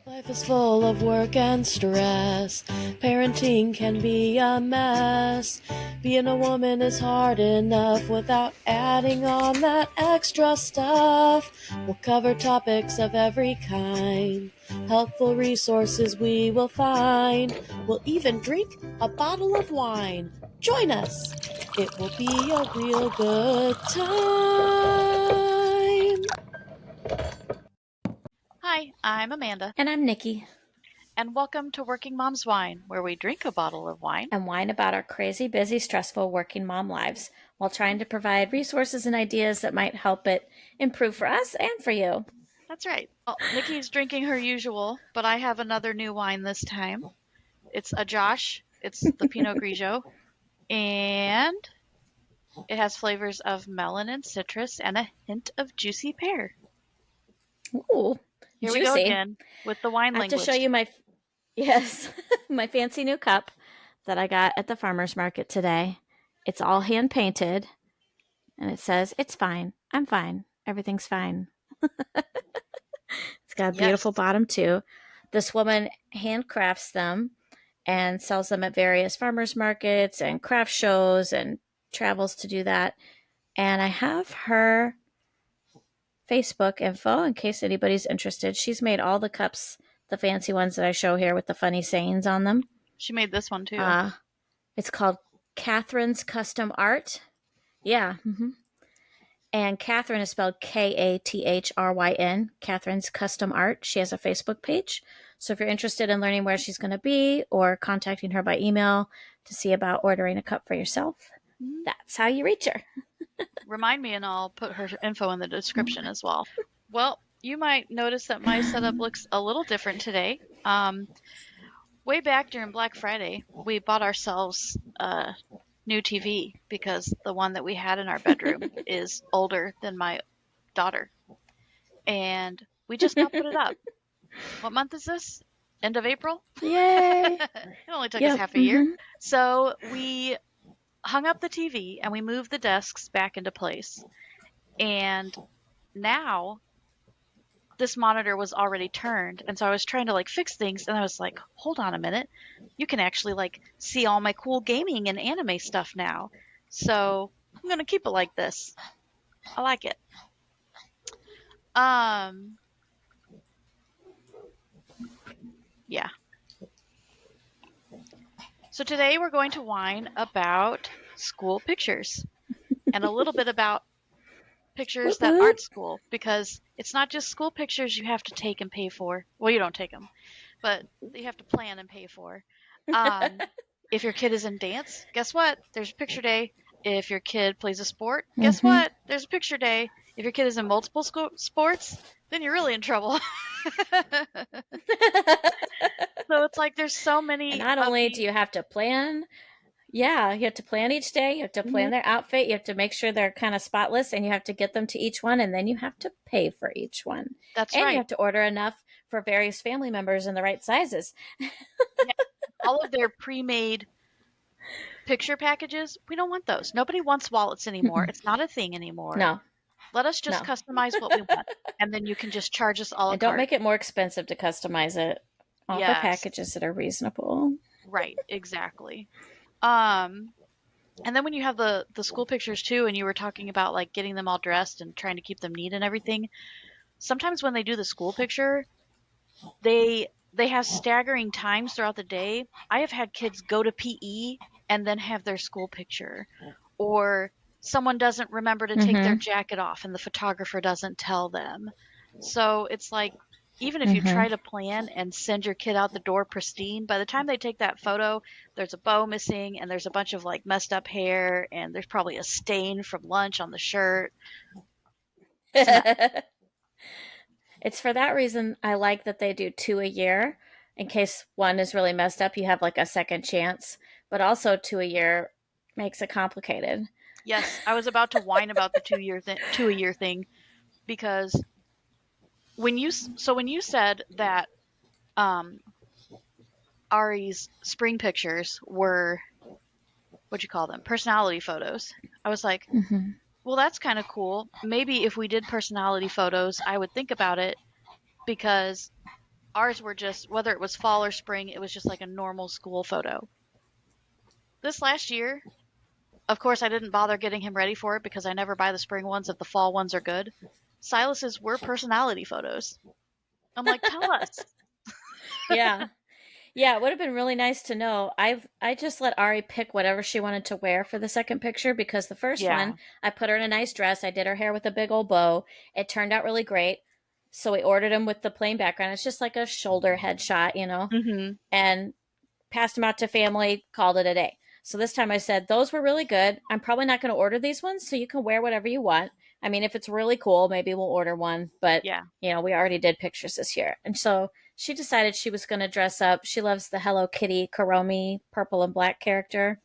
Life is full of work and stress. Parenting can be a mess. Being a woman is hard enough without adding on that extra stuff. We'll cover topics of every kind. Helpful resources we will find. We'll even drink a bottle of wine. Join us. It will be a real good time. Hi, I'm Amanda, And I'm Nikki, and welcome to Working Mom's Wine, where we drink a bottle of wine. and whine about our crazy, busy, stressful working mom lives while trying to provide resources and ideas that might help it improve for us and for you. That's right. Well, Nikki's drinking her usual, but I have another new wine this time. It's a Josh. It's the Pinot Grigio, and it has flavors of melon and citrus and a hint of juicy pear. Ooh, Here we go juicy. again with the wine I have to show linguist. you yes, my fancy new cup that I got at the farmer's market today. It's all hand painted and it says, "It's fine. I'm fine. Everything's fine." It's got a beautiful Yes. bottom too. This woman handcrafts them and sells them at various farmers markets and craft shows and travels to do that. And I have her Facebook info in case anybody's interested. She's made all the cups, the fancy ones that I show here with the funny sayings on them. She made this one too. Uh, it's called Catherine's Custom Art. Yeah. And Catherine is spelled Kathryn, Catherine's Custom Art. She has a Facebook page. So if you're interested in learning where she's going to be or contacting her by email to see about ordering a cup for yourself, that's how you reach her. Remind me, and I'll put her info in the description as well. Well, you might notice that my setup looks a little different today. Way back during Black Friday, we bought ourselves a new TV because the one that we had in our bedroom is older than my daughter. And we just now put it up. What month is this? End of April? Yay. It only took us Yep. half a year. So we hung up the TV and we moved the desks back into place. And now this monitor was already turned, and so I was trying to like fix things, and I was like, hold on a minute, you can actually like see all my cool gaming and anime stuff now. So I'm gonna keep it like this. I like it. um yeah, so today we're going to whine about school pictures and a little bit about pictures that aren't school, because it's not just school pictures you have to take and pay for. Well, you don't take them, but you have to plan and pay for. If your kid is in dance, guess what? There's a picture day. If your kid plays a sport, guess what? There's a picture day. If your kid is in multiple sports, then you're really in trouble. So it's like there's so And many not of only these. do you have to plan, yeah, you have to plan each day, you have to plan their outfit, you have to make sure they're kind of spotless, and you have to get them to each one, and then you have to pay for each one. That's And you right. have to order enough for various family members in the right sizes. Yeah. All of their pre-made picture packages, we don't want those. Nobody wants wallets anymore. It's not a thing anymore. No, Let us just no. customize what we want, and then you can just charge us a la And don't carte. make it more expensive to customize it. Offer Yes, packages that are reasonable. right, exactly. Um, and then when you have the school pictures too, and you were talking about like getting them all dressed and trying to keep them neat and everything. Sometimes when they do the school picture, they have staggering times throughout the day. I have had kids go to PE and then have their school picture, or someone doesn't remember to take their jacket off and the photographer doesn't tell them. So it's like, even if you try to plan and send your kid out the door pristine, by the time they take that photo, there's a bow missing and there's a bunch of like messed up hair and there's probably a stain from lunch on the shirt. It's a mess. It's for that reason I like that they do 2 a year. In case one is really messed up, you have like a second chance. But also 2 a year makes it complicated. Yes, I was about to whine about the 2 a year thing, because when you said that um, Ari's spring pictures were, what'd you call them, personality photos, I was like, well, that's kind of cool. Maybe if we did personality photos, I would think about it, because ours were just, whether it was fall or spring, it was just like a normal school photo. This last year, of course, I didn't bother getting him ready for it because I never buy the spring ones if the fall ones are good. Silas's were personality photos. I'm like, tell us. Yeah. Yeah, it would have been really nice to know. I just let Ari pick whatever she wanted to wear for the second picture because the first Yeah. one, I put her in a nice dress. I did her hair with a big old bow. It turned out really great. So we ordered them with the plain background. It's just like a shoulder headshot, you know, Mm-hmm. and passed them out to family, called it a day. So this time I said, those were really good. I'm probably not going to order these ones, so you can wear whatever you want. I mean, if it's really cool, maybe we'll order one. But, Yeah. we already did pictures this year. And so she decided she was going to dress up. She loves the Hello Kitty Kuromi purple and black character.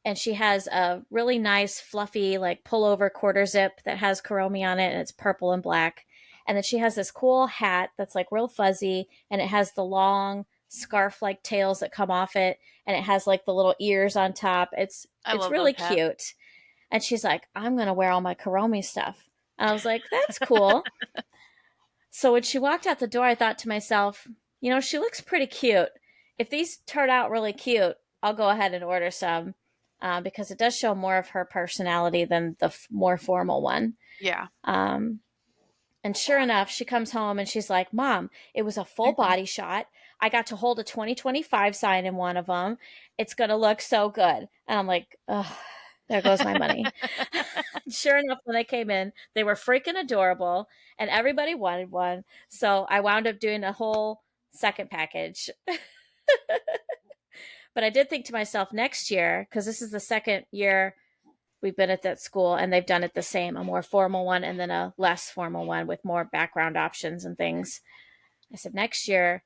And she has a really nice, fluffy, like pullover quarter zip that has Kuromi on it, and it's purple and black. And then she has this cool hat that's like real fuzzy, and it has the long scarf like tails that come off it, and it has like the little ears on top. It's I it's love those really hats. cute. And she's like, I'm gonna wear all my Kuromi stuff. And I was like, that's cool. So when she walked out the door, I thought to myself, she looks pretty cute. If these turn out really cute, I'll go ahead and order some because it does show more of her personality than the more formal one. Yeah. Um, and sure enough, she comes home and she's like, Mom, it was a full body shot. I got to hold a 2025 sign in one of them. It's going to look so good. And I'm like, ugh, there goes my money. Sure enough, when they came in, they were freaking adorable and everybody wanted one. So I wound up doing a whole second package. But I did think to myself next year, because this is the second year we've been at that school and they've done it the same, a more formal one and then a less formal one with more background options and things. I said, next year,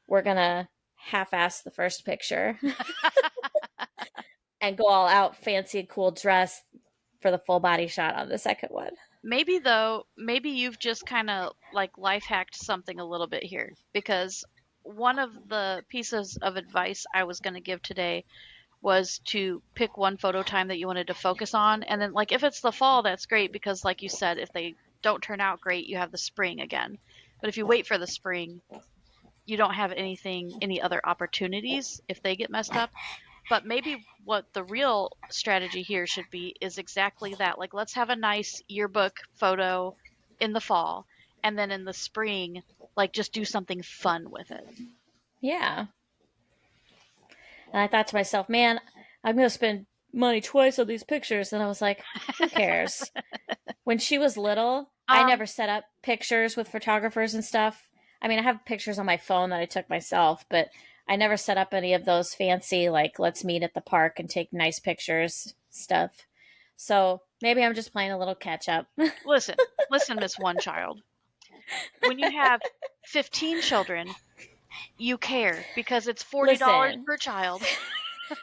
we're going to half ass the first picture and go all out fancy and cool dress for the full body shot on the second one. Maybe though, maybe you've just kind of like life hacked something a little bit here because one of the pieces of advice I was going to give today was to pick one photo time that you wanted to focus on. And then, like, if it's the fall, that's great because, like you said, if they don't turn out great, you have the spring again. But if you wait for the spring, you don't have any other opportunities if they get messed up. But maybe what the real strategy here should be is exactly that. Like, let's have a nice yearbook photo in the fall, and then in the spring, like, just do something fun with it. Yeah. And I thought to myself, man, I'm going to spend money twice on these pictures. And I was like, who cares? When she was little, I Um, never set up pictures with photographers and stuff. I mean, I have pictures on my phone that I took myself, but I never set up any of those fancy, like, let's meet at the park and take nice pictures stuff. So maybe I'm just playing a little catch up. listen, Miss One Child. When you have 15 children, you care because it's $40 Listen, per child.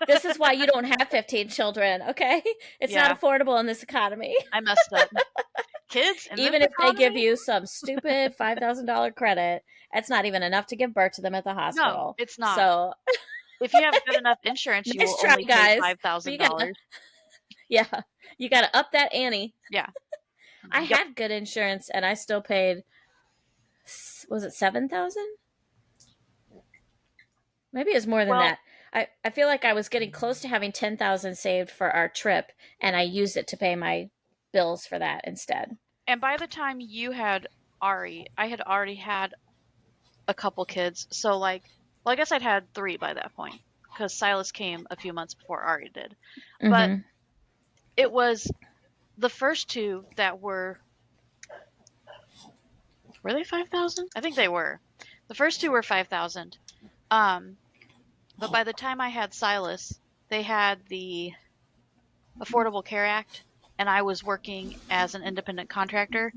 this is why you don't have 15 children, okay? It's not Yeah, affordable in this economy. I messed up. Kids in this Even if they give economy? you some stupid $5,000 credit, it's not even enough to give birth to them at the No, hospital. it's not. So If you have good enough insurance, you nice will try, only pay guys. But $5,000. yeah, you gotta up that ante. Yeah. I Yep. had good insurance and I still paid, was it 7,000? Maybe it's more than Well, that. I feel like I was getting close to having 10,000 saved for our trip and I used it to pay my bills for that instead. and by the time you had Ari, I had already had a couple kids. So, like, well, I guess I'd had three by that point because Silas came a few months before Ari did. But Mm-hmm. it was the first two that were they 5,000? I think they were. The first two were 5,000. Um, but by the time I had Silas, they had the Affordable Care Act, and I was working as an independent contractor.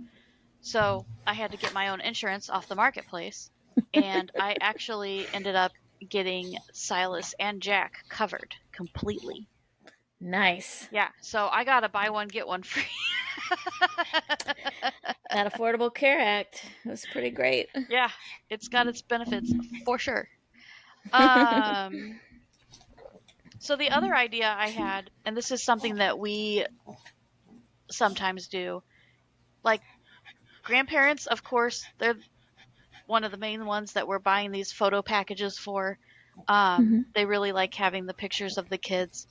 So I had to get my own insurance off the marketplace. And I actually ended up getting Silas and Jack covered completely. Nice. Yeah, so I got a buy one, get one free. That Affordable Care Act was pretty great. Yeah, it's got its benefits for sure. Um, so the other idea I had, and this is something that we sometimes do, like grandparents, of course, one of the main ones that we're buying these photo packages for. They really like having the pictures of the kids.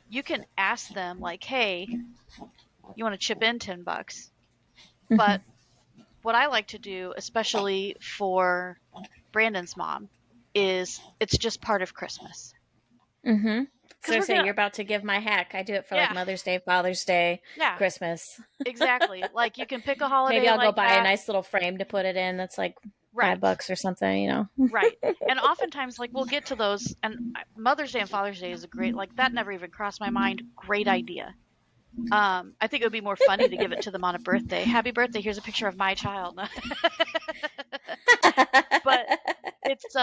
You can ask them like, "Hey, you want to chip in $10?" But what I like to do, especially for Brandon's mom, is it's just part of Christmas. So Because I we're say gonna, you're about to give my hack. I do it for like yeah, Mother's Day, Father's Day, yeah, Christmas. exactly. Like you can pick a Maybe holiday I'll go like buy a that. nice little frame to put it in. That's like Right, $5 or something, you know. right. And oftentimes, like we'll get to those, and Mother's Day and Father's Day is a great, like that never even crossed my mind. Great idea. I think it would be more funny to give it to them on a birthday. Happy birthday! Here's a picture of my child. But it's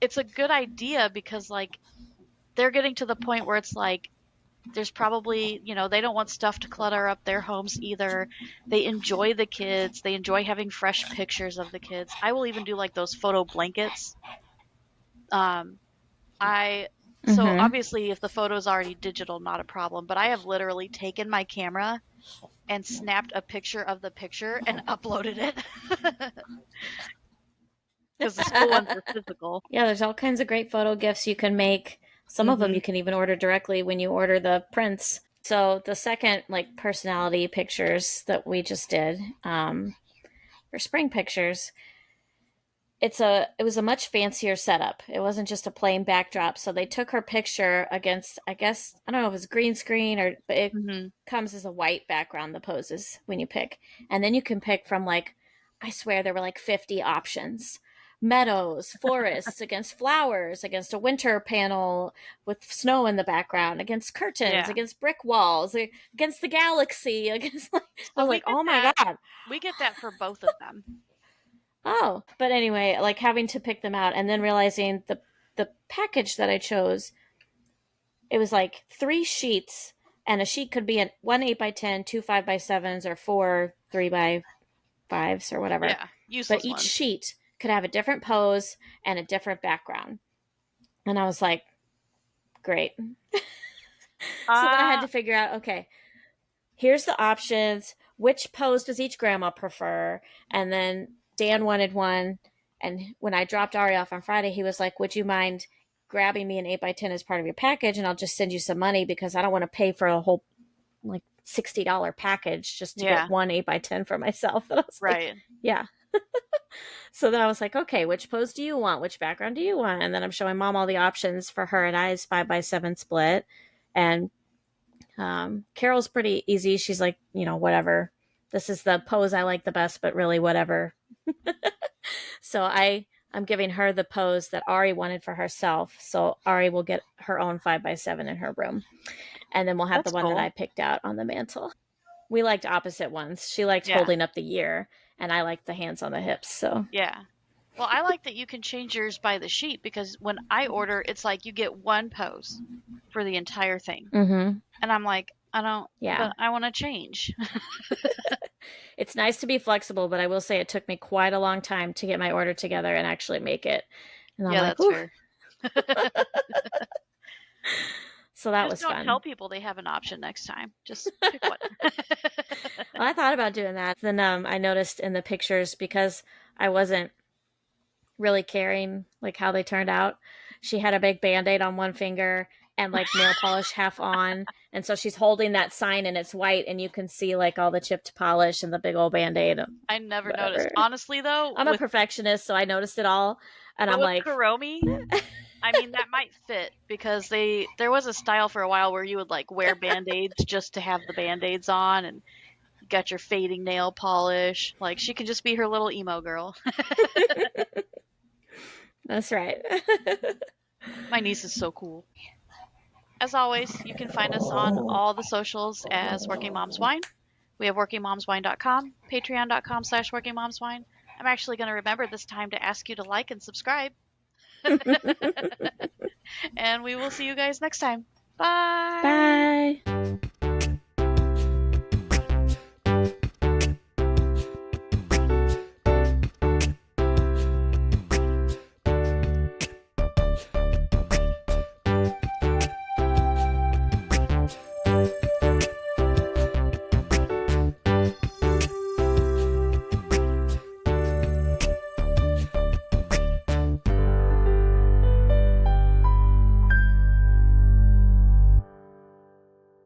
it's a good idea because like they're getting to the point where it's like there's probably, they don't want stuff to clutter up their homes either. They enjoy the kids. They enjoy having fresh pictures of the kids. I will even do like those photo blankets. Um, I so Mm-hmm. obviously if the photo is already digital, not a problem. But I have literally taken my camera and snapped a picture of the picture and uploaded it because the school ones were physical. Yeah, there's all kinds of great photo gifts you can make. Some of them Hmm. you can even order directly when you order the prints. So the second like personality pictures that we just did for spring pictures, it was a much fancier setup. It wasn't just a plain backdrop. So they took her picture against, I guess, I don't know if it's green screen or, but it Hmm. comes as a white background, the poses when you pick. And then you can pick from like, I swear there were like 50 options: meadows, forests, against flowers, against a winter panel with snow in the background, against curtains, Yeah. against brick walls, against the galaxy, against like, I So was we like, get oh my that. God. We get that for both of them. Oh, but anyway, like having to pick them out and then realizing the package that I chose, it was like 3 sheets, and a sheet could be one 8x10, two 5x7s, or four 3x5s or whatever. Yeah, But useless each ones. sheet could have a different pose and a different background. And I was like, great. So then I had Uh, to figure out, okay, here's the options. Which pose does each grandma prefer? And then Dan wanted one. And when I dropped Ari off on Friday, he was like, would you mind grabbing me an 8x10 as part of your package? And I'll just send you some money because I don't want to pay for a whole like $60 package just to get yeah, one 8x10 for myself. And I was like, right. yeah. So then I was like, okay, which pose do you want? Which background do you want? And then I'm showing mom all the options for her and I's 5x7 split. And Carol's pretty easy. She's like, whatever. This is the pose I like the best, but really whatever. So I'm giving her the pose that Ari wanted for herself. So Ari will get her own 5x7 in her room. And then we'll have the That's one that cool. I picked out on the mantle. We liked opposite ones. She liked Yeah, holding up the year, and I liked the hands on the hips. So, yeah. Well, I like that you can change yours by the sheet because when I order, it's like you get one pose for the entire thing. And I'm like, I don't, yeah. but I want to change. It's nice to be flexible, but I will say it took me quite a long time to get my order together and actually make it. And I'm Yeah, like, that's ooh. fair. So that Just was don't tell fun. people they have an option next time. Just pick one. Well, I thought about doing that. Then I noticed in the pictures, because I wasn't really caring like how they turned out, she had a big band-aid on one finger and like nail polish half on. And so she's holding that sign and it's white and you can see like all the chipped polish and the big old band-aid. I never noticed. Whatever. Honestly, though, I'm a perfectionist, so I noticed it all. And but I'm with like, Kuromi, I mean, that might fit because there was a style for a while where you would like wear band-aids just to have the band-aids on and you got your fading nail polish. Like she can just be her little emo girl. that's right. My niece is so cool. As always, you can find us on all the socials as Working Moms Wine. We have workingmomswine.com, patreon.com/workingmomswine. I'm actually going to remember this time to ask you to like and subscribe. And we will see you guys next time. Bye. Bye.